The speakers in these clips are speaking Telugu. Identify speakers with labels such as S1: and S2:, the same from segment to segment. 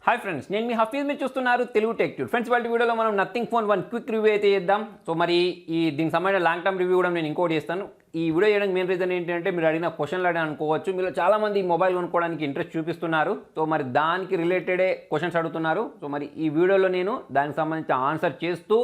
S1: హాయ్ ఫ్రెండ్స్, నేను మీ హఫీజ్ మీరు చూస్తున్నారు తెలుగు టెక్ ట్యూబ్. ఫ్రెండ్స్, వాళ్ళ వీడియోలో మనం నథింగ్ ఫోన్ 1 క్విక్ రివ్యూ అయితే చేద్దాం. సో మరి దీనికి సంబంధించిన లాంగ్ టర్మ్ రివ్యూ కూడా నేను ఇంకోటి చేస్తాను. ఈ వీడియో చేయడానికి మెయిన్ రీజన్ ఏంటంటే మీరు అడిగిన క్వశ్చన్లు అడిగి అనుకోవచ్చు. మీరు చాలామంది మొబైల్ కొనుక్కోవడానికి ఇంట్రెస్ట్ చూపిస్తున్నారు. సో మరి దానికి రిలేటెడే క్వశ్చన్స్ అడుగుతున్నారు. సో మరి ఈ వీడియోలో నేను దానికి సంబంధించిన ఆన్సర్ చేస్తూ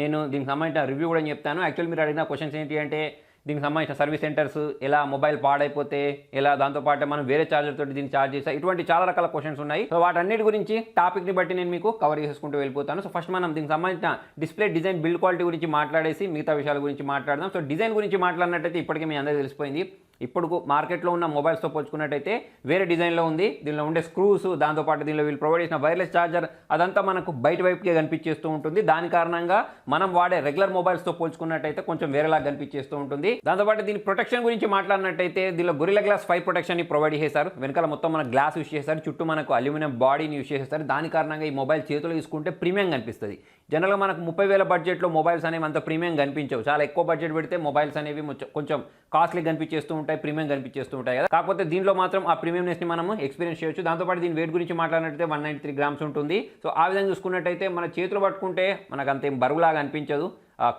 S1: నేను దీనికి సంబంధించిన రివ్యూ కూడా చెప్తాను. యాక్చువల్లీ మీరు అడిగిన క్వశ్చన్స్ ఏంటి అంటే దీనికి సంబంధించిన సర్వీస్ సెంటర్స్, ఎలా మొబైల్ పాడైపోతే ఎలా, దాంతోపాటు మనం వేరే ఛార్జర్ తోటి దీన్ని ఛార్జ్ చేస్తా, ఇటువంటి చాలా రకాల క్వశ్చన్స్ ఉన్నాయి. సో వాటన్నిటి గురించి టాపిక్ని బట్టి నేను మీకు కవర్ చేసుకుంటూ వెళ్ళిపోతాను. సో ఫస్ట్ మనం దీనికి సంబంధించిన డిస్ప్లే డిజైన్ బిల్డ్ క్వాలిటీ గురించి మాట్లాడేసి మిగతా విషయాల గురించి మాట్లాడదాం. సో డిజైన్ గురించి మాట్లాడినట్టయితే ఇప్పటికే మీ అందరికీ తెలిసిపోయింది. ఇప్పుడు మార్కెట్లో ఉన్న మొబైల్స్తో పోల్చుకున్నట్టయితే వేరే డిజైన్లో ఉంది. దీనిలో ఉండే స్క్రూస్, దాంతోపాటు దీనిలో వీళ్ళు ప్రొవైడ్ చేసిన వైర్లెస్ ఛార్జర్ అదంతా మనకు బయట వైపుకే కనిపించేస్తూ ఉంటుంది. దాని కారణంగా మనం వాడే రెగ్యులర్ మొబైల్స్తో పోల్చుకున్నట్టయితే కొంచెం వేరేలాగా కనిపించేస్తూ ఉంటుంది. దాంతోపాటు దీని ప్రొటెక్షన్ గురించి మాట్లాడినట్టయితే దీనిలో గొరిల్లా గ్లాస్ 5 ప్రొటెక్షన్ని ప్రొవైడ్ చేశారు. వెనకాల మొత్తం మన గ్లాస్ యూస్ చేస్తారు, చుట్టూ మనకు అల్యూమినియం బాడీని యూస్ చేస్తారు. దాని కారణంగా ఈ మొబైల్ చేతిలో తీసుకుంటే ప్రీమియం కనిపిస్తుంది. జనరల్గా మనకు 30,000 బడ్జెట్లో మొబైల్స్ అనేవి అంత ప్రీమియం కనిపించవు. చాలా ఎక్కువ బడ్జెట్ పెడితే మొబైల్స్ అనేవి కొంచెం కాస్ట్లీ కనిపించేస్తూ ఉంటాయి, ప్రీమియం కనిపించేస్తూ ఉంటాయి కదా. కాకపోతే దీనిలో మాత్రం ఆ ప్రీమియంనెస్ని మనము ఎక్స్పీరియన్స్ చేయొచ్చు. దాంతోపాటు దీని వెయిట్ గురించి మాట్లాడినట్టయితే 193 గ్రామ్స్ ఉంటుంది. సో ఆ విధంగా చూసుకున్నట్టయితే మన చేతులు పట్టుకుంటే మనకు అంతేం బరువులాగా అనిపించదు,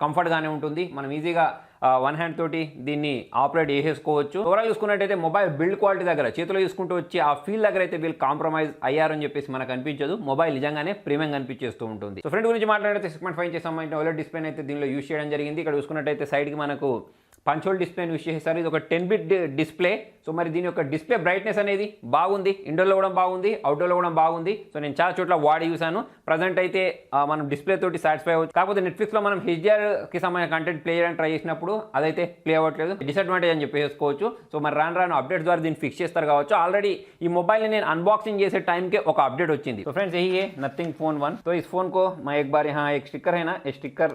S1: కంఫర్ట్గానే ఉంటుంది. మనం ఈజీగా వన్ హ్యాండ్ తోటి దీన్ని ఆపరేట్ చేసేసుకోవచ్చు. ఓవరాల్ చూసుకున్నట్టయితే మొబైల్ బిల్డ్ క్వాలిటీ దగ్గర చేతిలో తీసుకుంటూ వచ్చి ఆ ఫీల్ దగ్గర అయితే వీళ్ళు కాంప్రమైజ్ అయ్యారని చెప్పేసి మనకు అనిపించదు. మొబైల్ నిజంగానే ప్రీమియం కనిపించేస్తూ ఉంటుంది. సో ఫ్రంట్ గురించి మాట్లాడితే 6.5 ఇంచెస్ సంబంధించిన OLED డిస్ప్లే అయితే దీనిలో యూస్ చేయడం జరిగింది. ఇక్కడ చూసుకున్నట్టయితే సైడ్కి మనకు పంచ్ హోల్ డిస్ప్లేని యూస్ చేసేసారు. ఇది ఒక 10-bit డిస్ప్లే. సో మరి దీని యొక్క డిస్ప్లే బ్రైట్నెస్ అనేది బాగుంది, ఇండోర్లో కూడా బాగుంది, అవుట్డోర్లో కూడా బాగుంది. సో నేను చాలా చోట్ల వాడి చూసాను. ప్రజెంట్ అయితే మనం డిస్ప్లే తోటి సాటిస్ఫై అవ్వచ్చు. కాకపోతే నెట్ఫ్లిక్స్లో మనం HDRకి సంబంధించిన కంటెంట్ ప్లే చేయడానికి ట్రై చేసినప్పుడు అదైతే ప్లే అవ్వట్లేదు, డిసడ్వాంటేజ్ అని చెప్పేసుకోవచ్చు. సో మరి రాను అప్డేట్స్ ద్వారా దీన్ని ఫిక్స్ చేస్తారు కావచ్చు. ఆల్రెడీ ఈ మొబైల్ని నేను అన్బాక్సింగ్ చేసే టైంకే ఒక అప్డేట్ వచ్చింది. సో फ्रेंड्स, यही है नथिंग फोन 1. तो इस फोन को मैं एक बार यहाँ एक स्टिकर है ना, ये स्टिकर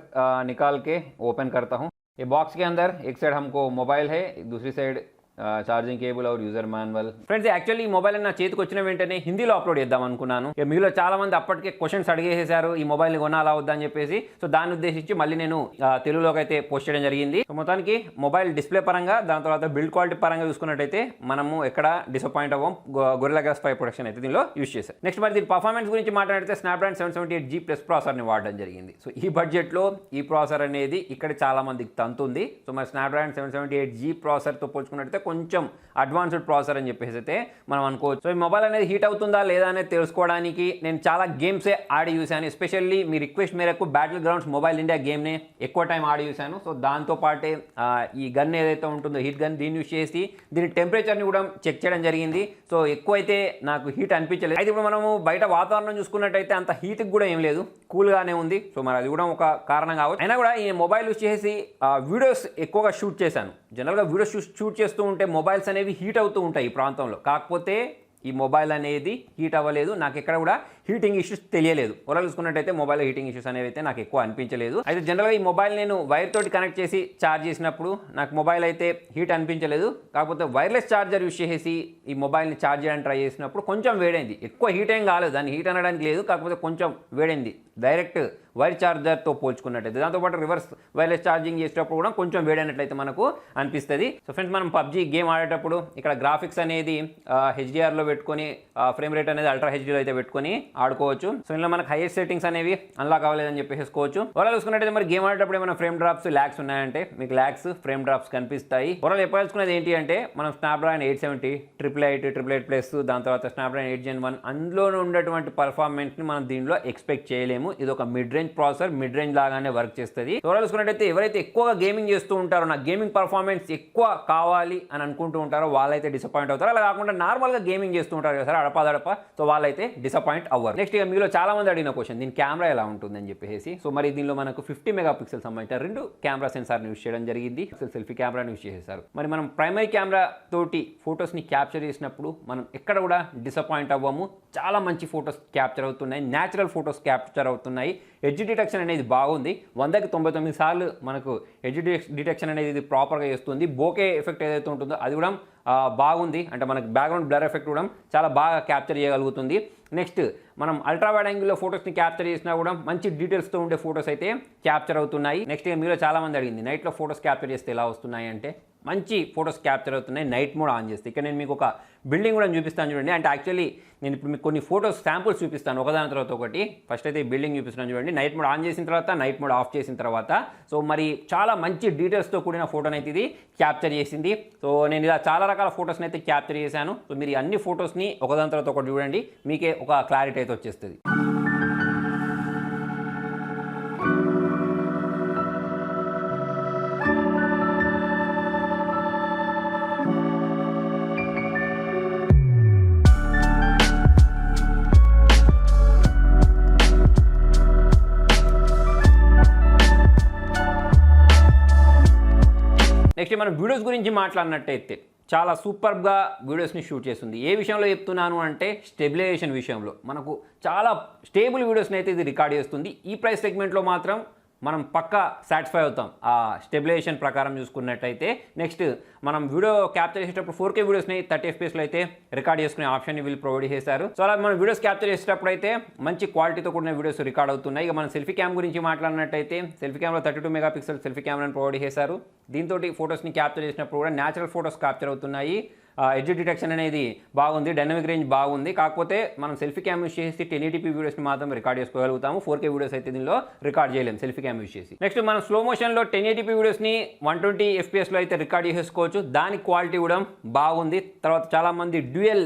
S1: निकाल के ओपन करता हूँ. ये बॉक्स के अंदर एक साइड हमको मोबाइल है, दूसरी साइड ఛార్జింగ్ కేబుల్ और యూజర్ మాన్యువల్. ఫ్రెండ్స్, యాక్చువల్లీ ఈ మొబైల్ నా చేతికి వచ్చిన వెంటనే హిందీలో అప్లోడ్ చేద్దాం అనుకున్నాను. మీలో చాలా మంది అప్పటికే క్వశ్చన్స్ అడిగేసేసారు ఈ మొబైల్ని కొనాలా వద్దా అని చెప్పేసి. సో దాన్ని ఉద్దేశించి మళ్ళీ నేను తెలుగులోకి అయితే పోస్ట్ చేయడం జరిగింది. సో మొత్తానికి మొబైల్ డిస్ప్లే పరంగా, దాని తర్వాత బిల్డ్ క్వాలిటీ పరంగా చూసుకున్నట్టయితే మనము ఎక్కడ డిసప్పాయింట్ అవ్వం. గొరిల్లా గ్లాస్ 5 ప్రొటెక్షన్ అయితే దీనిలో యూస్ చేశారు. నెక్స్ట్ మరి దీని పర్ఫార్మెన్స్ గురించి మాట్లాడితే స్నాప్డ్రాగన్ 778G+ ప్రాసెసర్ని వాడడం జరిగింది. సో ఈ బడ్జెట్లో ఈ ప్రాసెసర్ అనేది ఇక్కడ చాలా మందికి తంతుంది. సో మరి స్నాప్డ్రాగన్ 778G ప్రాసెసర్తో పోల్చుకున్నట్టయితే కొంచెం అడ్వాన్స్డ్ ప్రాసెసర్ అని చెప్పేసి అయితే మనం అనుకోవచ్చు. సో ఈ మొబైల్ అనేది హీట్ అవుతుందా లేదా అనేది తెలుసుకోవడానికి నేను చాలా గేమ్సే ఆడి చూశాను. ఎస్పెషల్లీ మీ రిక్వెస్ట్ మేరకు బ్యాటిల్ గ్రౌండ్స్ మొబైల్ ఇండియా గేమ్ని ఎక్కువ టైం ఆడి చూశాను. సో దాంతోపాటే ఈ గన్ ఏదైతే ఉంటుందో హీట్ గన్, దీన్ని యూస్ చేసి దీని టెంపరేచర్ని కూడా చెక్ చేయడం జరిగింది. సో ఎక్కువ అయితే నాకు హీట్ అనిపించలేదు. అయితే ఇప్పుడు మనము బయట వాతావరణం చూసుకున్నట్టయితే అంత హీట్కి కూడా ఏం లేదు, కూల్గానే ఉంది. సో మరి అది కూడా ఒక కారణం కావచ్చు. అయినా కూడా ఈ మొబైల్ యూస్ చేసి వీడియోస్ ఎక్కువగా షూట్ చేశాను. జనరల్గా వీడియోస్ షూట్ చేస్తూ ఉంటే మొబైల్స్ అనేవి హీట్ అవుతూ ఉంటాయి ఈ ప్రాంతంలో. కాకపోతే ఈ మొబైల్ అనేది హీట్ అవ్వలేదు, నాకు ఎక్కడ కూడా హీటింగ్ ఇష్యూస్ తెలియలేదు. ఓవరాల్ చూసుకున్నట్టయితే మొబైల్ హీటింగ్ ఇష్యూస్ అనేవి అయితే నాకు ఎక్కువ అనిపించలేదు. అయితే జనరల్గా ఈ మొబైల్ నేను వైర్ తోటి కనెక్ట్ చేసి ఛార్జ్ చేసినప్పుడు నాకు మొబైల్ అయితే హీట్ అనిపించలేదు. కాకపోతే వైర్లెస్ ఛార్జర్ యూస్ చేసి ఈ మొబైల్ని ఛార్జ్ చేయడానికి ట్రై చేసినప్పుడు కొంచెం వేడైంది. ఎక్కువ హీట్ ఏం కాలేదు, దాన్ని హీట్ అనడానికి లేదు, కాకపోతే కొంచెం వేడైంది డైరెక్ట్ వైర్ ఛార్జర్తో పోల్చుకున్నట్టయితే. దాంతోపాటు రివర్స్ వైర్లెస్ ఛార్జింగ్ చేసేటప్పుడు కూడా కొంచెం వేడైనట్లయితే మనకు అనిపిస్తుంది. సో ఫ్రెండ్స్, మనం పబ్జీ గేమ్ ఆడేటప్పుడు ఇక్కడ గ్రాఫిక్స్ అనేది HDRలో పెట్టుకొని ఫ్రేమ్ రేట్ అనేది అల్ట్రా హెచ్డీలో అయితే పెట్టుకొని ఆడుకోవచ్చు. సో ఇందులో మనకు హైయెస్ట్ సెట్టింగ్స్ అనేవి అన్లాక్ అవ్వలేదని చెప్పేసుకోవచ్చు. ఓవరాల్ చూసుకున్నట్టయితే మరి గేమ్ ఆడేటప్పుడు ఏమైనా ఫ్రేమ్ డ్రాప్స్, ల్యాగ్స్ ఉన్నాయంటే మీకు ల్యాగ్స్, ఫ్రేమ్ డ్రాప్స్ కనిపిస్తాయి. ఓవరాల్ చెప్పాల్సుకునేది ఏంటి అంటే మనం స్నాప్డ్రాగన్ 870, 888+, దాని తర్వాత స్నాప్డ్రాగన్ 8 Gen 1 అందులో ఉండేటువంటి పర్ఫార్మెన్స్ని మనం దీనిలో ఎక్స్పెక్ట్ చేయలేము. ఇది ఒక mid range processor, mid range లాగానే వర్క్ చేస్తుంది. ఓవరాల్ చూసుకున్నట్టయితే ఎవరైతే ఎక్కువగా గేమింగ్ చేస్తూ ఉంటారో, నా గేమింగ్ పర్ఫార్మెన్స్ ఎక్కువ కావాలి అని అనుకుంటూ ఉంటారో వాళ్ళైతే డిసప్పాయింట్ అవుతారు. అలా కాకుండా నార్మల్గా గేమింగ్ చేస్తూ ఉంటారు కదా సార్ అడపదడప, సో వాళ్ళైతే డిసప్పాయింట్ అవ్వరు. నెక్స్ట్ ఇక మీలో చాలా మంది అడిగిన క్వశ్చన్, దీని కెమెరా ఎలా ఉంటుందని చెప్పేసి. సో మరి దీనిలో మనకు 50 మెగాపిక్సెల్ సంబంధించిన 2 కెమెరా సెన్సార్ని యూస్ చేయడం జరిగింది. సెల్ఫీ కెమెరాని యూస్ చేసేసారు. మరి మనం ప్రైమరీ కెమెరా తోటి ఫొటోస్ని క్యాప్చర్ చేసినప్పుడు మనం ఎక్కడ కూడా డిసప్పాయింట్ అవ్వము. చాలా మంచి ఫొటోస్ క్యాప్చర్ అవుతున్నాయి, న్యాచురల్ ఫొటోస్ క్యాప్చర్ అవుతున్నాయి. ఎడ్జ్ డిటెక్షన్ అనేది బాగుంది. 100కి 99 సార్లు మనకు ఎడ్జ్ డిటెక్షన్ అనేది ఇది ప్రాపర్గా చేస్తుంది. బోకే ఎఫెక్ట్ ఏదైతే ఉంటుందో అది కూడా బాగుంది. అంటే మనకు బ్యాక్గ్రౌండ్ బ్లర్ ఎఫెక్ట్ కూడా చాలా బాగా క్యాప్చర్ చేయగలుగుతుంది. నెక్స్ట్ మనం అల్ట్రా వైడ్ యాంగిల్లో ఫోటోస్ని క్యాప్చర్ చేసినా కూడా మంచి డీటెయిల్స్తో ఉండే ఫోటోస్ అయితే క్యాప్చర్ అవుతున్నాయి. నెక్స్ట్ మీలో చాలా మంది అడిగింది నైట్లో ఫోటోస్ క్యాప్చర్ చేస్తే ఎలా వస్తున్నాయి అంటే మంచి ఫొటోస్ క్యాప్చర్ అవుతున్నాయి నైట్ మోడ్ ఆన్ చేస్తే. ఇక్కడ నేను మీకు ఒక బిల్డింగ్ కూడా చూపిస్తాను చూడండి. అంటే యాక్చువల్లీ నేను ఇప్పుడు మీకు కొన్ని ఫొటోస్ శాంపుల్స్ చూపిస్తాను ఒకదాని తర్వాత ఒకటి. ఫస్ట్ అయితే ఈ బిల్డింగ్ చూపిస్తున్నాను చూడండి. నైట్ మోడ్ ఆన్ చేసిన తర్వాత, నైట్ మోడ్ ఆఫ్ చేసిన తర్వాత సో మరి చాలా మంచి డీటెయిల్స్తో కూడిన ఫోటోని అయితే ఇది క్యాప్చర్ చేసింది. సో నేను ఇలా చాలా రకాల ఫొటోస్ని అయితే క్యాప్చర్ చేశాను. సో మీరు అన్ని ఫొటోస్ని ఒకదాని తర్వాత ఒకటి చూడండి, మీకే ఒక క్లారిటీ అయితే వచ్చేస్తుంది. నెక్స్ట్ మనం వీడియోస్ గురించి మాట్లాడినట్టయితే చాలా సూపర్గా వీడియోస్ని షూట్ చేస్తుంది. ఏ విషయంలో చెప్తున్నాను అంటే స్టెబిలైజేషన్ విషయంలో మనకు చాలా స్టేబుల్ వీడియోస్ని అయితే ఇది రికార్డ్ చేస్తుంది. ఈ ప్రైస్ సెగ్మెంట్లో మాత్రం మనం పక్కా సాటిస్ఫై అవుతాం ఆ స్టెబిలైజేషన్ ప్రకారం చూసుకున్నట్టయితే. నెక్స్ట్ మనం వీడియో క్యాప్చర్ చేసేటప్పుడు 4K వీడియోస్ని 30 FPSలో అయితే రికార్డ్ చేసుకునే ఆప్షన్ని వీళ్ళు ప్రొవైడ్ చేశారు. సో అలా మనం వీడియోస్ క్యాప్చర్ చేసేటప్పుడు అయితే మంచి క్వాలిటీతో కూడిన వీడియోస్ రికార్డ్ అవుతున్నాయి. ఇక మనం సెల్ఫీ క్యామ్ గురించి మాట్లాడినట్టయితే సెల్ఫీ క్యామ్లో 32 మెగాపిక్సెల్ సెల్ఫీ కెమెరాని ప్రొవైడ్ చేశారు. దీంతో ఫొటోస్ని క్యాప్చర్ చేసినప్పుడు కూడా న్యాచురల్ ఫొటోస్ క్యాప్చర్ అవుతున్నాయి. ఎడ్జ్ డిటెక్షన్ అనేది బాగుంది, డైనమిక్ రేంజ్ బాగుంది. కాకపోతే మనం సెల్ఫీ క్యామ్ యూస్ చేసి 1080p వీడియోస్ని మాత్రం రికార్డ్ చేసుకోగలుగుతాము. 4K వీడియోస్ అయితే దీనిలో రికార్డ్ చేయలేము సెల్ఫీ క్యామ్ యూస్ చేసి. నెక్స్ట్ మనం స్లో మోషన్లో 1080p వీడియోస్ని 120 FPSలో అయితే రికార్డ్ చేసుకోవచ్చు. దాని క్వాలిటీ కూడా బాగుంది. తర్వాత చాలామంది డ్యూయల్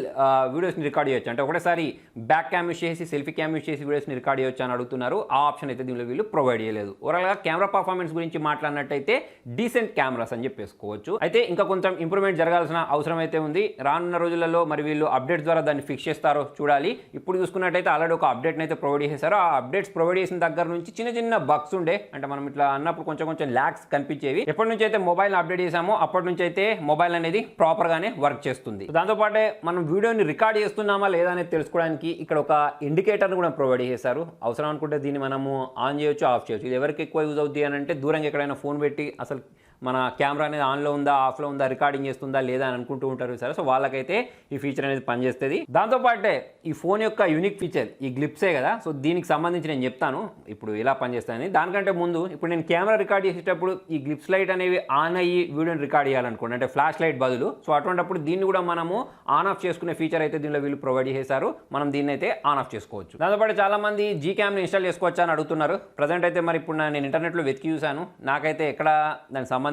S1: వీడియోస్ని రికార్డ్ చేయొచ్చు, అంటే ఒకటేసారి బ్యాక్ క్యామ్ యూస్ చేసి సెల్ఫీ క్యామ్ యూస్ చేసి వీడియోస్ని రికార్డ్ చేయొచ్చు అని అడుగుతున్నారు. ఆ ఆప్షన్ అయితే దీనిలో వీళ్ళు ప్రొవైడ్ చేయలేదు. ఓవరాల్గా కెమెరా పర్ఫార్మెన్స్ గురించి మాట్లాడినట్టయితే డీసెంట్ కెమెరాస్ అని చెప్పేసుకోవచ్చు. అయితే ఇంకా కొంచెం ఇంప్రూవ్మెంట్ జరగాల్సిన అవసరం అయితే ఉంది. రానున్న రోజులలో మరి వీళ్ళు అప్డేట్స్ ద్వారా దాన్ని ఫిక్స్ చేస్తారో చూడాలి. ఇప్పుడు చూసుకున్నట్టయితే ఆల్రెడీ ఒక అప్డేట్ని అయితే ప్రొవైడ్ చేశారు. ఆ అప్డేట్స్ ప్రొవైడ్ చేసిన దగ్గర నుంచి చిన్న చిన్న బగ్స్ ఉండే, అంటే మనం ఇట్లా అన్నప్పుడు కొంచెం ల్యాగ్స్ కనిపించేవి. ఎప్పటి నుంచి అయితే మొబైల్ అప్డేట్ చేసామో అప్పటి నుంచి అయితే మొబైల్ అనేది ప్రాపర్గానే వర్క్ చేస్తుంది. దాంతోపాటే మనం వీడియోని రికార్డ్ చేస్తున్నామా లేదా అనేది తెలుసుకోవడానికి ఇక్కడ ఒక ఇండికేటర్ని కూడా ప్రొవైడ్ చేశారు. అవసరం అనుకుంటే దీన్ని మనము ఆన్ చేయొచ్చు, ఆఫ్ చేయొచ్చు. ఇది ఎవరికి ఎక్కువ యూజ్ అవుతుంది అని అంటే దూరంగా ఎక్కడైనా ఫోన్ పెట్టి అసలు మన కెమెరా అనేది ఆన్లో ఉందా, ఆఫ్లో ఉందా, రికార్డింగ్ చేస్తుందా లేదా అని అనుకుంటూ ఉంటారు సరే. సో వాళ్ళకైతే ఈ ఫీచర్ అనేది పనిచేస్తుంది. దాంతోపాటే ఈ ఫోన్ యొక్క యూనిక్ ఫీచర్ ఈ గ్లిప్సే కదా. సో దీనికి సంబంధించి నేను చెప్తాను ఇప్పుడు ఎలా పనిచేస్తాయని. దానికంటే ముందు ఇప్పుడు నేను కెమెరా రికార్డ్ చేసేటప్పుడు ఈ గ్లిప్స్ లైట్ అనేవి ఆన్ అయ్యి వీడియోని రికార్డ్ చేయాలనుకోండి, అంటే ఫ్లాష్ లైట్ బదులు. సో అటువంటిప్పుడు దీన్ని కూడా మనము ఆన్ ఆఫ్ చేసుకునే ఫీచర్ అయితే దీనిలో వీళ్ళు ప్రొవైడ్ చేశారు. మనం దీన్ని అయితే ఆన్ ఆఫ్ చేసుకోవచ్చు. దాంతోపాటు చాలామంది Gcamని ఇన్స్టాల్ చేసుకోవచ్చా అని అడుగుతున్నారు. ప్రజెంట్ అయితే మరి ఇప్పుడు నేను ఇంటర్నెట్లో వెతికి చూశాను, నాకైతే ఎక్కడ దానికి సంబంధించిన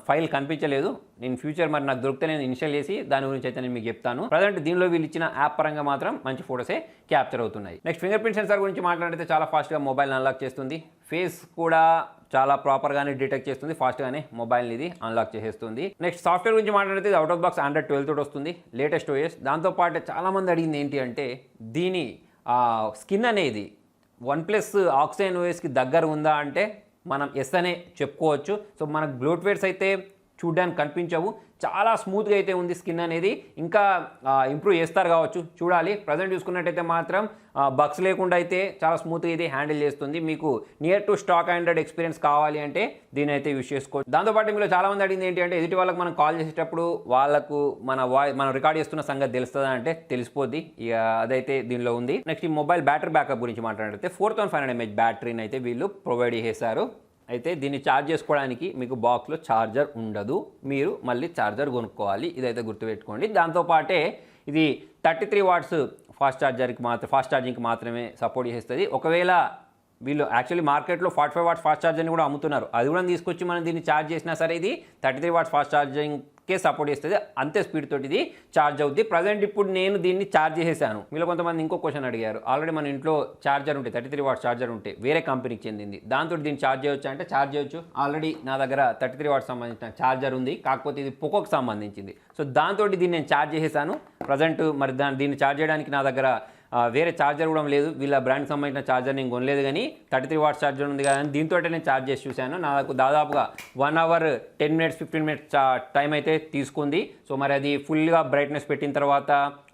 S1: ఫైల్ కనిపించలేదు. నేను ఫ్యూచర్ మరి నాకు దొరికితే నేను ఇన్స్టాల్ చేసి దాని గురించి అయితే నేను మీకు చెప్తాను. ప్రజెంట్ దీనిలో వీళ్ళు ఇచ్చిన యాప్ పరంగా మాత్రం మంచి ఫోటోసే క్యాప్చర్ అవుతున్నాయి. నెక్స్ట్ ఫింగర్ ప్రింట్ సెన్సార్ గురించి మాట్లాడితే చాలా ఫాస్ట్గా మొబైల్ అన్లాక్ చేస్తుంది. ఫేస్ కూడా చాలా ప్రాపర్గానే డిటెక్ట్ చేస్తుంది, ఫాస్ట్గానే మొబైల్ని ఇది అన్లాక్ చేసేస్తుంది. నెక్స్ట్ సాఫ్ట్వేర్ గురించి మాట్లాడితే అవుట్ ఆఫ్ బాక్స్ Android 12 తోటి వస్తుంది, లేటెస్ట్ OS. దాంతోపాటు చాలామంది అడిగింది ఏంటి అంటే దీని స్కిన్ అనేది OnePlus Oxygen OSకి దగ్గర ఉందా అంటే మనం ఎస్ అనే చెప్పుకోవచ్చు. సో మనకు బ్లోట్వేర్స్ అయితే చూడడానికి కనిపించవు, చాలా స్మూత్గా అయితే ఉంది స్కిన్ అనేది. ఇంకా ఇంప్రూవ్ చేస్తారు కావచ్చు, చూడాలి. ప్రజెంట్ చూసుకున్నట్టయితే మాత్రం బగ్స్ లేకుండా అయితే చాలా స్మూత్గా ఇది హ్యాండిల్ చేస్తుంది. మీకు near to stock Android experience కావాలి అంటే దీని అయితే యూస్ చేసుకోవచ్చు. దాంతోపాటు మీలో చాలామంది అడిగింది ఏంటి అంటే ఎదుటి వాళ్ళకి మనం కాల్ చేసేటప్పుడు వాళ్ళకు మనం రికార్డ్ చేస్తున్న సంగతి తెలుస్తుందా అంటే తెలిసిపోద్ది. ఇక అదైతే దీనిలో ఉంది. నెక్స్ట్ ఈ మొబైల్ బ్యాటరీ బ్యాకప్ గురించి మాట్లాడితే 4500 mAh బ్యాటరీని అయితే వీళ్ళు ప్రొవైడ్ చేశారు. అయితే దీన్ని ఛార్జ్ చేసుకోవడానికి మీకు బాక్స్లో ఛార్జర్ ఉండదు, మీరు మళ్ళీ ఛార్జర్ కొనుక్కోవాలి, ఇదైతే గుర్తుపెట్టుకోండి. దాంతోపాటే ఇది 33 వాట్స్ ఫాస్ట్ ఛార్జింగ్కి మాత్రమే సపోర్ట్ చేస్తుంది. ఒకవేళ వీళ్ళు యాక్చువల్లీ మార్కెట్లో 45 వాట్స్ ఫాస్ట్ ఛార్జర్ని కూడా అమ్ముతున్నారు, అది కూడా తీసుకొచ్చి మనం దీన్ని ఛార్జ్ చేసినా సరే ఇది 33 వాట్స్ ఫాస్ట్ ఛార్జింగ్కే సపోర్ట్ చేస్తుంది. అంతే స్పీడ్ తోటి ఇది ఛార్జ్ అవుతుంది. ప్రజెంట్ ఇప్పుడు నేను దీన్ని ఛార్జ్ చేసేసాను. మీలో కొంతమంది ఇంకో క్వశ్చన్ అడిగారు, ఆల్రెడీ మన ఇంట్లో ఛార్జర్ ఉంటే 33 వాట్స్ ఛార్జర్ ఉంటే వేరే కంపెనీకి చెందింది, దాంతో దీన్ని ఛార్జ్ చేయొచ్చు అంటే ఛార్జ్ చేయొచ్చు. ఆల్రెడీ నా దగ్గర 33 వాట్స్ సంబంధించిన ఛార్జర్ ఉంది, కాకపోతే ఇది పోకోకి సంబంధించింది. సో దాంతో దీన్ని నేను ఛార్జ్ చేసేసాను. ప్రజెంట్ మరి దీన్ని ఛార్జ్ చేయడానికి నా దగ్గర వేరే ఛార్జర్ కూడా లేదు, వీళ్ళ బ్రాండ్కి సంబంధించిన ఛార్జర్ నేను కొనలేదు, కానీ 33 వాట్స్ ఛార్జర్ ఉంది కదా అని దీంతో నేను ఛార్జ్ చేసి చూశాను. నాకు దాదాపుగా 1 అవర్ 10 మినిట్స్ 15 మినిట్స్ టైం అయితే తీసుకుంది. సో మరి అది ఫుల్గా బ్రైట్నెస్ పెట్టిన తర్వాత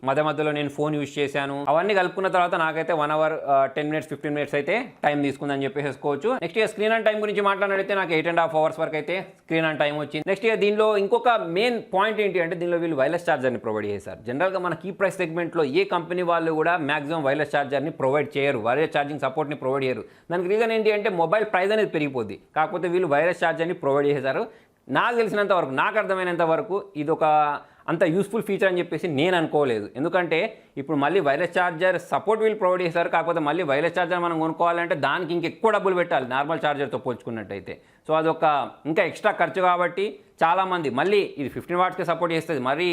S1: మధ్యలో నేను ఫోన్ యూజ్ చేశాను, అవన్నీ కలుపుకున్న తర్వాత నాకైతే 1 అవర్ 10 మినిట్స్ 15 మినిట్స్ అయితే టైం తీసుకుందని చెప్పేసుకోవచ్చు. నెక్స్ట్ ఇక స్క్రీన్ ఆన్ టైం గురించి మాట్లాడితే నాకు 8.5 అవర్స్ వరకు అయితే స్క్రీన్ ఆన్ టైం వచ్చింది. నెక్స్ట్ ఇక దీనిలో ఇంకొక మెయిన్ పాయింట్ ఏంటి అంటే దీనిలో వీళ్ళు వైర్లెస్ ఛార్జర్ని ప్రొవైడ్ చేశారు. జనరల్గా మనకి ఈ ప్రైస్ సెగ్మెంట్లో ఏ కంపెనీ వాళ్ళు కూడా మ్యాక్సిమం వైర్లెస్ ఛార్జర్ని ప్రొవైడ్ చేయరు, వైర్లెస్ ఛార్జింగ్ సపోర్ట్ని ప్రొవైడ్ చేయరు. దానికి రీజన్ ఏంటి అంటే మొబైల్ ప్రైస్ అనేది పెరిగిపోద్ది, కాకపోతే వీళ్ళు వైర్లెస్ ఛార్జర్ని ప్రొవైడ్ చేశారు. నాకు తెలిసినంత వరకు, నాకు అర్థమైనంత వరకు ఇది ఒక అంత యూస్ఫుల్ ఫీచర్ అని చెప్పేసి నేను అనుకోలేదు. ఎందుకంటే ఇప్పుడు మళ్ళీ వైర్లెస్ ఛార్జర్ సపోర్ట్ వీళ్ళు ప్రొవైడ్ చేస్తారు. కాకపోతే మళ్ళీ వైర్లెస్ ఛార్జర్ మనం కొనుక్కోవాలంటే దానికి ఇంకెక్కువ డబ్బులు పెట్టాలి నార్మల్ ఛార్జర్తో పోల్చుకున్నట్టయితే. సో అదొక ఇంకా ఎక్స్ట్రా ఖర్చు కాబట్టి చాలామంది మళ్ళీ ఇది 15 వాట్స్కే సపోర్ట్ చేస్తుంది, మరి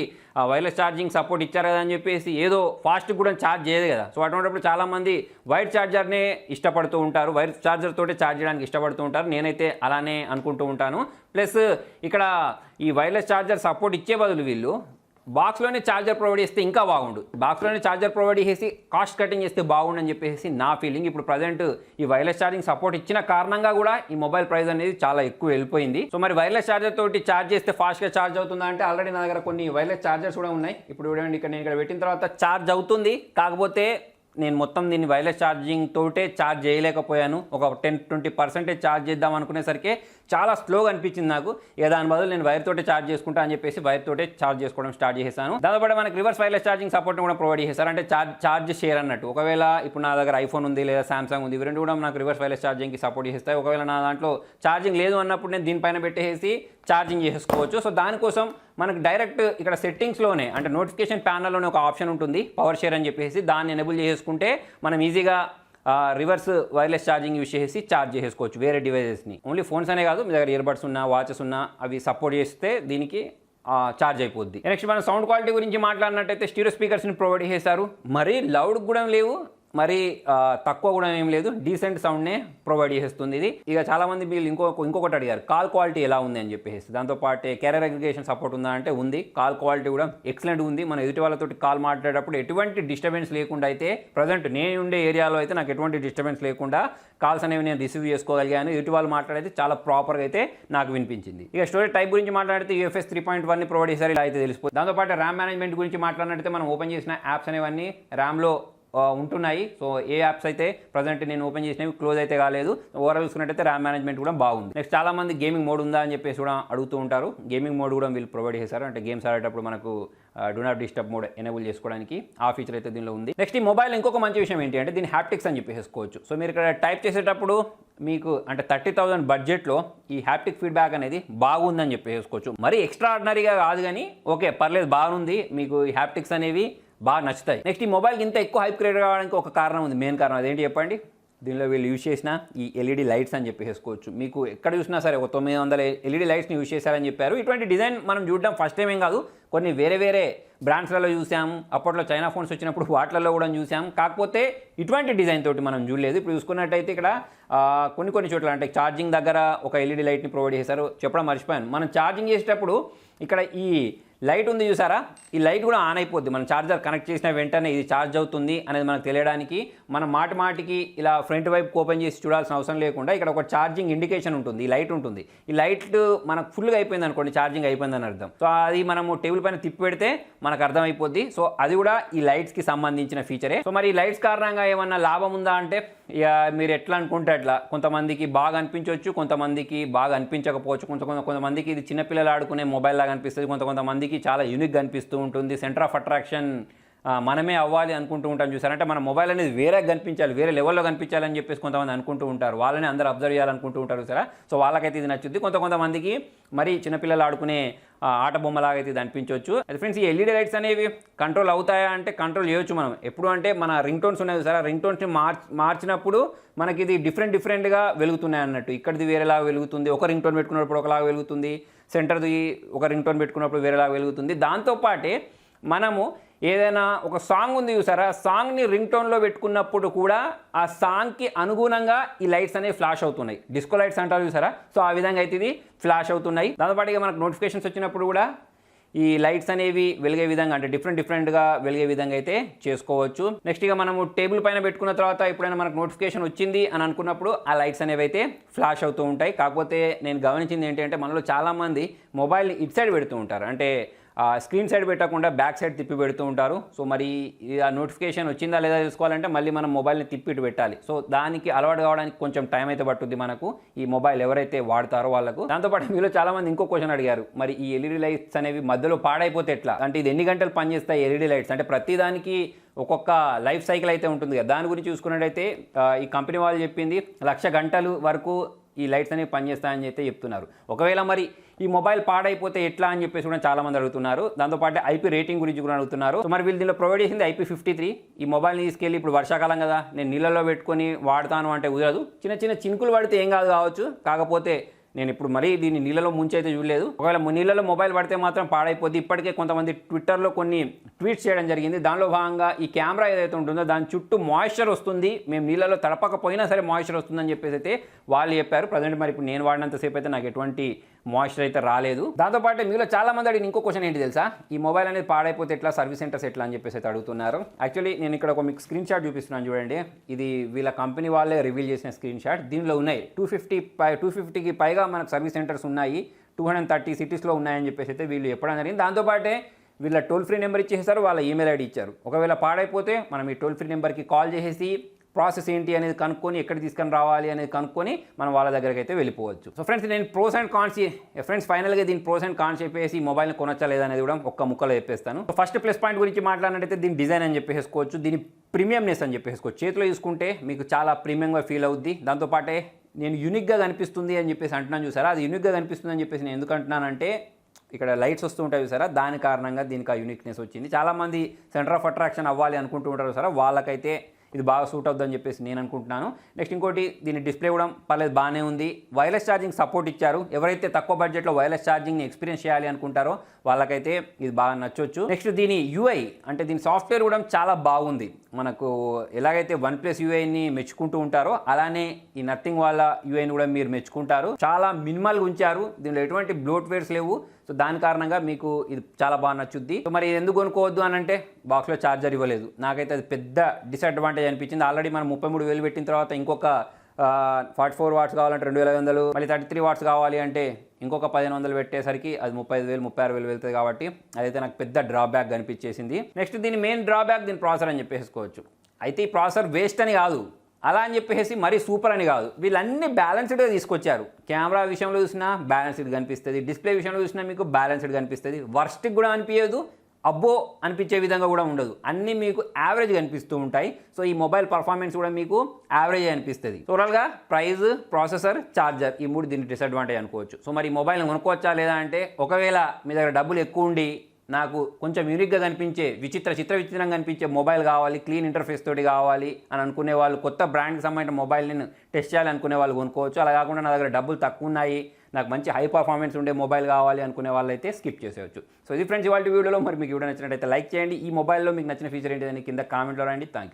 S1: వైర్లెస్ ఛార్జింగ్ సపోర్ట్ ఇచ్చారు కదా అని చెప్పేసి ఏదో ఫాస్ట్ కూడా ఛార్జ్ చేయదు కదా. సో అటువంటిప్పుడు చాలామంది వైర్ ఛార్జర్నే ఇష్టపడుతూ ఉంటారు, వైర్ ఛార్జర్ తోటే ఛార్జ్ చేయడానికి ఇష్టపడుతూ ఉంటారు. నేనైతే అలానే అనుకుంటూ ఉంటాను. ప్లస్ ఇక్కడ ఈ వైర్లెస్ ఛార్జర్ సపోర్ట్ ఇచ్చే బదులు వీళ్ళు బాక్స్లోనే ఛార్జర్ ప్రొవైడ్ చేస్తే ఇంకా బాగుండు, బాక్స్లోనే ఛార్జర్ ప్రొవైడ్ చేసి కాస్ట్ కటింగ్ చేస్తే బాగుండు అని చెప్పేసి నా ఫీలింగ్. ఇప్పుడు ప్రజెంట్ ఈ వైర్లెస్ ఛార్జింగ్ సపోర్ట్ ఇచ్చిన కారణంగా కూడా ఈ మొబైల్ ప్రైస్ అనేది చాలా ఎక్కువ వెళ్ళిపోయింది. సో మరి వైర్లెస్ ఛార్జర్ తోటి ఛార్జ్ చేస్తే ఫాస్ట్గా ఛార్జ్ అవుతుందా అంటే ఆల్రెడీ నా దగ్గర కొన్ని వైర్లెస్ ఛార్జర్స్ కూడా ఉన్నాయి. ఇప్పుడు చూడండి ఇక్కడ నేను ఇక్కడ పెట్టిన తర్వాత ఛార్జ్ అవుతుంది, కాకపోతే నేను మొత్తం దీన్ని వైర్లెస్ ఛార్జింగ్ తోటే ఛార్జ్ చేయలేకపోయాను. ఒక 10-20% ఛార్జ్ చేద్దాం అనుకునేసరికి చాలా స్లోగా అనిపించింది నాకు. దాని బదులు నేను వైర్ తోటే ఛార్జ్ చేసుకుంటా అని చెప్పేసి వైర్ తోటే ఛార్జ్ చేసుకోవడం స్టార్ట్ చేశాను. దాంతోపాటు మనకి రివర్స్ వైర్లెస్ ఛార్జింగ్ సపోర్ట్ కూడా ప్రొవైడ్ చేశారు, అంటే ఛార్జ్ షేర్ అన్నట్టు. ఒకవేళ ఇప్పుడు నా దగ్గర ఐఫోన్ ఉంది లేదా సామ్సంగ్ ఉంది, ఇవి రెండు కూడా నాకు రివర్స్ వైర్లెస్ ఛార్జింగ్కి సపోర్ట్ చేస్తాయి. ఒకవేళ నా దాంట్లో ఛార్జింగ్ లేదు అన్నప్పుడు నేను దీనిపైన పెట్టేసి ఛార్జింగ్ చేసుకోవచ్చు. సో దానికోసం మనకు డైరెక్ట్ ఇక్కడ సెట్టింగ్స్లోనే అంటే నోటిఫికేషన్ ప్యానల్లోనే ఒక ఆప్షన్ ఉంటుంది పవర్ షేర్ అని చెప్పేసి, దాన్ని ఎనేబుల్ చేసుకుంటే మనం ఈజీగా రివర్స్ వైర్లెస్ ఛార్జింగ్ యూస్ చేసి ఛార్జ్ చేసుకోవచ్చు వేరే డివైజెస్ని. ఓన్లీ ఫోన్స్ అనే కాదు, మీ దగ్గర ఇయర్బడ్స్ ఉన్నా వాచెస్ ఉన్నా అవి సపోర్ట్ చేస్తే దీనికి ఛార్జ్ అయిపోద్ది. నెక్స్ట్ మనం సౌండ్ క్వాలిటీ గురించి మాట్లాడినట్టయితే స్టీరియో స్పీకర్స్ని ప్రొవైడ్ చేశారు, మరీ లౌడ్ కూడా లేవు, మరి తక్కువ కూడా ఏం లేదు, డీసెంట్ సౌండ్నే ప్రొవైడ్ చేస్తుంది ఇది. ఇక చాలామంది వీళ్ళు ఇంకొకటి అడిగారు కాల్ క్వాలిటీ ఎలా ఉంది అని చెప్పేసి. దాంతోపాటు క్యారియర్ అగ్రిగేషన్ సపోర్ట్ ఉందా అంటే ఉంది, కాల్ క్వాలిటీ కూడా ఎక్సలెంట్ ఉంది. మన ఎదుటి వాళ్ళతోటి కాల్ మాట్లాడేటప్పుడు ఎటువంటి డిస్టర్బెన్స్ లేకుండా అయితే ప్రజెంట్ నేను ఉండే ఏరియాలో అయితే నాకు ఎటువంటి డిస్టర్బెన్స్ లేకుండా కాల్స్ అనేవి నేను రిసీవ్ చేసుకోగలిగాను. ఎదుటి వాళ్ళు మాట్లాడితే చాలా ప్రాపర్గా అయితే నాకు వినిపించింది. ఇక స్టోరేజ్ టైప్ గురించి మాట్లాడితే UFS 3.1ని ప్రొవైడ్ చేశారు, ఇలా అయితే తెలిసిపోతుంది. దాంతోపాటు ర్యామ్ మేనేజ్మెంట్ గురించి మాట్లాడినట్టయితే మనం ఓపెన్ చేసిన యాప్స్ అనేవన్నీ ర్యామ్లో ఉంటున్నాయి. సో ఏ యాప్స్ అయితే ప్రజెంట్ నేను ఓపెన్ చేసినవి క్లోజ్ అయితే కాలేదు. ఓవరాల్ చూసుకున్నట్టయితే ర్యామ్ మేనేజ్మెంట్ కూడా బాగుంది. నెక్స్ట్ చాలామంది గేమింగ్ మోడ్ ఉందా అని చెప్పేసి కూడా అడుగుతూ ఉంటారు. గేమింగ్ మోడ్ కూడా వీళ్ళు ప్రొవైడ్ చేశారు, అంటే గేమ్స్ ఆడేటప్పుడు మనకు do not disturb mode enable చేసుకోవడానికి ఆ ఫీచర్ అయితే దీనిలో ఉంది. నెక్స్ట్ ఈ మొబైల్ ఇంకొక మంచి విషయం ఏంటి అంటే దీని హ్యాప్టిక్స్ అని చెప్పేసుకోవచ్చు. సో మీరు ఇక్కడ టైప్ చేసేటప్పుడు మీకు అంటే 30,000 బడ్జెట్లో ఈ హ్యాప్టిక్ ఫీడ్బ్యాక్ అనేది బాగుందని చెప్పేసుకోవచ్చు. మరీ ఎక్స్ట్రా ఆర్డినరీగా కాదు కానీ ఓకే పర్లేదు బాగుంది, మీకు ఈ హ్యాప్టిక్స్ అనేవి బాగా నచ్చుతాయి. నెక్స్ట్ ఈ మొబైల్కి ఇంత ఎక్కువ హైప్ క్రియేట్ కావడానికి ఒక కారణం ఉంది, మెయిన్ కారణం అదేంటి చెప్పండి. దీనిలో వీళ్ళు యూజ్ చేసిన ఈ LED లైట్స్ అని చెప్పేసుకోవచ్చు. మీకు ఎక్కడ చూసినా సరే ఒక 900 LED లైట్స్ని యూజ్ చేశారని చెప్పారు. ఇటువంటి డిజైన్ మనం చూడడం ఫస్ట్ టైం ఏం కాదు, కొన్ని వేరే బ్రాండ్స్లలో చూసాము, అప్పట్లో చైనా ఫోన్స్ వచ్చినప్పుడు వాటిలలో కూడా చూసాము. కాకపోతే ఇటువంటి డిజైన్ తోటి మనం చూడలేదు. ఇప్పుడు చూసుకున్నట్టయితే ఇక్కడ కొన్ని చోట్ల అంటే ఛార్జింగ్ దగ్గర ఒక LED లైట్ని ప్రొవైడ్ చేశారు, చెప్పడం మర్చిపోయాను. మనం ఛార్జింగ్ చేసేటప్పుడు ఇక్కడ ఈ లైట్ ఉంది చూసారా, ఈ లైట్ కూడా ఆన్ అయిపోద్ది. మనం ఛార్జర్ కనెక్ట్ చేసిన వెంటనే ఇది ఛార్జ్ అవుతుంది అనేది మనకు తెలియడానికి మనం మాటికి ఇలా ఫ్రంట్ వైపు ఓపెన్ చేసి చూడాల్సిన అవసరం లేకుండా ఇక్కడ ఒక ఛార్జింగ్ ఇండికేషన్ ఉంటుంది, ఈ లైట్ ఉంటుంది. ఈ లైట్ మనకు ఫుల్గా అయిపోయింది అనుకోండి, ఛార్జింగ్ అయిపోయిందని అర్థం. సో అది మనము టేబుల్ పైన తిప్పి పెడితే మనకు అర్థమైపోద్ది. సో అది కూడా ఈ లైట్స్కి సంబంధించిన ఫీచరే. సో మరి ఈ లైట్స్ కారణంగా ఏమన్నా లాభం ఉందా అంటే ఇక మీరు ఎట్లా అనుకుంటే అట్లా, కొంతమందికి బాగా అనిపించవచ్చు, కొంతమందికి బాగా అనిపించకపోవచ్చు. కొంతమందికి ఇది చిన్నపిల్లలు ఆడుకునే మొబైల్ లాగా అనిపిస్తుంది, కొంతమందికి చాలా యూనిక్గా అనిపిస్తూ ఉంటుంది. సెంటర్ ఆఫ్ అట్రాక్షన్ మనమే అవ్వాలి అనుకుంటూ ఉంటాం చూసారంటే మన మొబైల్ అనేది వేరే కనిపించాలి, వేరే లెవెల్లో కనిపించాలని చెప్పేసి కొంతమంది అనుకుంటూ ఉంటారు, వాళ్ళని అందరూ అబ్జర్వ్ చేయాలనుకుంటూ ఉంటారు సరే. సో వాళ్ళకైతే ఇది నచ్చుద్ది. కొంతమందికి మరి చిన్నపిల్లలు ఆడుకునే ఆట బొమ్మలాగా అయితే ఇది అనిపించవచ్చు. అది ఫ్రెండ్స్ ఈ LED లైట్స్ అనేవి కంట్రోల్ అవుతాయా అంటే కంట్రోల్ చేయొచ్చు మనం. ఎప్పుడు అంటే మన రింగ్ టోన్స్ ఉన్నాయి సరే, రింగ్ టోన్స్ని మార్చినప్పుడు మనకి ఇది డిఫరెంట్గా వెలుగుతున్నాయి అన్నట్టు. ఇక్కడిది వేరేలాగా వెలుగుతుంది, ఒక రింగ్ టోన్ పెట్టుకున్నప్పుడు ఒకలాగా వెలుగుతుంది, సెంటర్ది ఒక రింగ్ టోన్ పెట్టుకున్నప్పుడు వేరేలాగా వెలుగుతుంది. దాంతోపాటే మనము ఏదైనా ఒక సాంగ్ ఉంది చూసారా, సాంగ్ని రింగ్ టోన్లో పెట్టుకున్నప్పుడు కూడా ఆ సాంగ్కి అనుగుణంగా ఈ లైట్స్ అనేవి ఫ్లాష్ అవుతున్నాయి. డిస్కో లైట్స్ అంటారు చూసారా, సో ఆ విధంగా అయితే ఇది ఫ్లాష్ అవుతున్నాయి. దాంతోపాటుగా మనకు నోటిఫికేషన్స్ వచ్చినప్పుడు కూడా ఈ లైట్స్ అనేవి వెలిగే విధంగా అంటే డిఫరెంట్గా వెలిగే విధంగా అయితే చేసుకోవచ్చు. నెక్స్ట్ ఇక మనము టేబుల్ పైన పెట్టుకున్న తర్వాత ఎప్పుడైనా మనకు నోటిఫికేషన్ వచ్చింది అని అనుకున్నప్పుడు ఆ లైట్స్ అనేవి అయితే ఫ్లాష్ అవుతూ ఉంటాయి. కాకపోతే నేను గమనించింది ఏంటంటే మనలో చాలామంది మొబైల్ని ఇటు సైడ్ పెడుతూ ఉంటారు, అంటే స్క్రీన్ సైడ్ పెట్టకుండా బ్యాక్ సైడ్ తిప్పి పెడుతూ ఉంటారు. సో మరి ఆ నోటిఫికేషన్ వచ్చిందా లేదా తెలుసుకోవాలంటే మళ్ళీ మనం మొబైల్ని తిప్పిట్టు పెట్టాలి. సో దానికి అలవాటు కావడానికి కొంచెం టైం అయితే పట్టుద్ది మనకు, ఈ మొబైల్ ఎవరైతే వాడతారో వాళ్ళకు. దాంతోపాటు మీలో చాలామంది ఇంకో క్వశ్చన్ అడిగారు, మరి ఈ LED లైట్స్ అనేవి మధ్యలో పాడైపోతే ఎట్లా అంటే ఇది ఎన్ని గంటలు పనిచేస్తాయి LED లైట్స్ అంటే ప్రతిదానికి ఒక్కొక్క లైఫ్ సైకిల్ అయితే ఉంటుంది కదా. దాని గురించి చూసుకున్నట్టయితే ఈ కంపెనీ వాళ్ళు చెప్పింది 1,00,000 గంటలు వరకు ఈ లైట్స్ అనేవి పనిచేస్తాయని అయితే చెప్తున్నారు. ఒకవేళ మరి ఈ మొబైల్ పాడైపోతే ఎట్లా అని చెప్పేసి కూడా చాలామంది అడుగుతున్నారు. దాంతోపాటు ఐపీ రేటింగ్ గురించి కూడా అడుగుతున్నారు. సో మరి వీళ్ళు దీనిలో ప్రొవైడ్ చేసింది IP53. ఈ మొబైల్ని తీసుకెళ్ళి ఇప్పుడు వర్షాకాలం కదా, నేను నీళ్ళలో పెట్టుకొని వాడతాను అంటే కుదరదు. చిన్న చిన్న చినుకులు పడితే ఏం కావచ్చు. కాకపోతే నేను ఇప్పుడు మరీ దీన్ని నీళ్ళలో ముంచైతే చూడలేదు. ఒకవేళ నీళ్ళలో మొబైల్ పడితే మాత్రం పాడైపోద్ది. ఇప్పటికే కొంతమంది ట్విట్టర్లో కొన్ని ట్వీట్స్ చేయడం జరిగింది. దానిలో భాగంగా ఈ కెమెరా ఏదైతే ఉంటుందో దాని చుట్టూ మాయిశ్చర్ వస్తుంది, మేము నీళ్ళలో తడపకపోయినా సరే మాయిశ్చర్ వస్తుందని చెప్పేసి అయితే వాళ్ళు చెప్పారు. ప్రజెంట్ మరి ఇప్పుడు నేను వాడినంతసేపు అయితే నాకు ఎటువంటి మాయిశ్చర్ అయితే రాలేదు. దాంతోపాటు మీలో చాలా మంది అడిగిన ఇంకో క్వశ్చన్ ఏంటి తెలుసా, ఈ మొబైల్ అనేది పాడైపోతే ఎట్లా, సర్వీస్ సెంటర్స్ ఎట్లా అని చెప్పేసి అయితే అడుగుతున్నారు. యాక్చువల్లీ నేను ఇక్కడ ఒక మీకు స్క్రీన్ షాట్ చూపిస్తున్నాను చూడండి. ఇది వీళ్ళ కంపెనీ వాళ్ళే రివీల్ చేసిన స్క్రీన్ షాట్. దీనిలో ఉన్నాయి 250కి పైగా మనకు సర్వీస్ సెంటర్స్ ఉన్నాయి, 230 సిటీస్లో ఉన్నాయని చెప్పేసి అయితే వీళ్ళు చెప్పడం జరిగింది. దాంతోపాటే వీళ్ళ టోల్ ఫ్రీ నెంబర్ ఇచ్చేసారు, వాళ్ళ ఈమెయిల్ ఐడి ఇచ్చారు. ఒకవేళ పాడైపోతే మనం ఈ టోల్ ఫ్రీ నెంబర్కి కాల్ చేసేసి ప్రాసెస్ ఏంటి అనేది కనుక్కొని ఎక్కడ తీసుకొని రావాలి అనేది కనుక్కొని మనం వాళ్ళ దగ్గరికి అయితే వెళ్ళిపోవచ్చు. సో ఫ్రెండ్స్, నేను ప్రోస్ అండ్ కాన్స్ ఫైనల్గా దీని ప్రోస్ అండ్ కాన్స్ చెప్పేసి మొబైల్ని కొనొచ్చా లేదా అనేది కూడా ఒక్క ముక్కలో చెప్పేస్తాను. ఫస్ట్ ప్లస్ పాయింట్ గురించి మాట్లాడినట్టయితే దీని డిజైన్ అని చెప్పేసుకోవచ్చు, దీని ప్రీమియంనెస్ అని చెప్పేసుకోవచ్చు. చేతిలో చూసుకుంటే మీకు చాలా ప్రీమియంగా ఫీల్ అవుద్ది. దాంతోపాటే నేను యూనిక్గా కనిపిస్తుంది అని చెప్పేసి అంటున్నాను చూసారా, అది యూనిక్గా కనిపిస్తుంది అని చెప్పేసి నేను ఎందుకు అంటున్నానంటే ఇక్కడ లైట్స్ వస్తూ ఉంటాయి చూసారా, దాని కారణంగా దీనికి ఆ యూనిక్నెస్ వచ్చింది. చాలామంది సెంటర్ ఆఫ్ అట్రాక్షన్ అవ్వాలి అనుకుంటూ ఉంటారు చూసారా, వాళ్ళకైతే ఇది బాగా సూట్ అవుతుందని చెప్పేసి నేను అనుకుంటున్నాను. నెక్స్ట్ ఇంకోటి, దీని డిస్ప్లే కూడా పర్లేదు, బాగానే ఉంది. వైర్లెస్ ఛార్జింగ్ సపోర్ట్ ఇచ్చారు. ఎవరైతే తక్కువ బడ్జెట్లో వైర్లెస్ ఛార్జింగ్ని ఎక్స్పీరియన్స్ చేయాలి అనుకుంటారో వాళ్ళకైతే ఇది బాగా నచ్చొచ్చు. నెక్స్ట్ దీని UI అంటే దీని సాఫ్ట్వేర్ కూడా చాలా బాగుంది. మనకు ఎలాగైతే OnePlus UIని మెచ్చుకుంటూ ఉంటారో అలానే ఈ నథింగ్ వాళ్ళ UIని కూడా మీరు మెచ్చుకుంటారు. చాలా మినిమల్గా ఉంచారు, దీనిలో ఎటువంటి బ్లోట్వేర్స్ లేవు. సో దాని కారణంగా మీకు ఇది చాలా బాగా నచ్చుద్ది. సో మరి ఎందుకు కొనుక్కోవద్దు అని అంటే బాక్స్లో ఛార్జర్ ఇవ్వలేదు. నాకైతే అది పెద్ద డిసడ్వాంటేజ్ అనిపించింది. ఆల్రెడీ మనం 33,000 పెట్టిన తర్వాత ఇంకొక 44 వాట్స్ కావాలంటే 2,500, మళ్ళీ 33 వాట్స్ కావాలి అంటే ఇంకొక 1,500 పెట్టేసరికి అది 35,000 36,000 వెళ్తుంది. కాబట్టి అదైతే నాకు పెద్ద డ్రాబ్యాక్ కనిపించేసింది. నెక్స్ట్ దీని మెయిన్ డ్రాబ్యాక్ దీని ప్రాసెసర్ అని చెప్పేసుకోవచ్చు. అయితే ఈ ప్రాసెసర్ వేస్ట్ అని కాదు, అలా అని చెప్పేసి మరీ సూపర్ అని కాదు, వీళ్ళన్నీ బ్యాలెన్స్డ్గా తీసుకొచ్చారు. కెమెరా విషయంలో చూసినా బ్యాలెన్స్డ్ కనిపిస్తుంది, డిస్ప్లే విషయంలో చూసినా మీకు బ్యాలెన్స్డ్ కనిపిస్తుంది, వర్స్ట్కి కూడా అనిపించదు, అబ్బో అనిపించే విధంగా కూడా ఉండదు. అన్నీ మీకు యావరేజ్ కనిపిస్తూ ఉంటాయి. సో ఈ మొబైల్ పర్ఫార్మెన్స్ కూడా మీకు యావరేజ్ అనిపిస్తుంది. టోటల్గా ప్రైస్, ప్రాసెసర్, ఛార్జర్, ఈ మూడు దీనికి డిసడ్వాంటేజ్ అనుకోవచ్చు. సో మరి ఈ మొబైల్ని కొనుక్కోవచ్చా లేదా అంటే, ఒకవేళ మీ దగ్గర డబ్బులు ఎక్కువ ఉండి నాకు కొంచెం యూనిక్గా కనిపించే విచిత్రంగా కనిపించే మొబైల్ కావాలి, క్లీన్ ఇంటర్ఫేస్ తోటి కావాలి అని అనుకునే వాళ్ళు, కొత్త బ్రాండ్కి సంబంధించిన మొబైల్ నేను టెస్ట్ చేయాలనుకునే వాళ్ళు కొనుక్కోవచ్చు. అలా కాకుండా నా దగ్గర డబ్బులు తక్కువ ఉన్నాయి, నాకు మంచి హై పర్ఫార్మెన్స్ ఉండే మొబైల్ కావాలి అనుకునే వాళ్ళు అయితే స్కిప్ చేసేయచ్చు. సో ఇది ఫ్రెండ్స్ ఇవాళ వీడియోలో. మరి మీకు వీడియో నచ్చినట్టయితే లైక్ చేయండి. ఈ మొబైల్లో మీకు నచ్చిన ఫీచర్ ఏంటిదని కింద కామెంట్లో రాయండి. Thank you.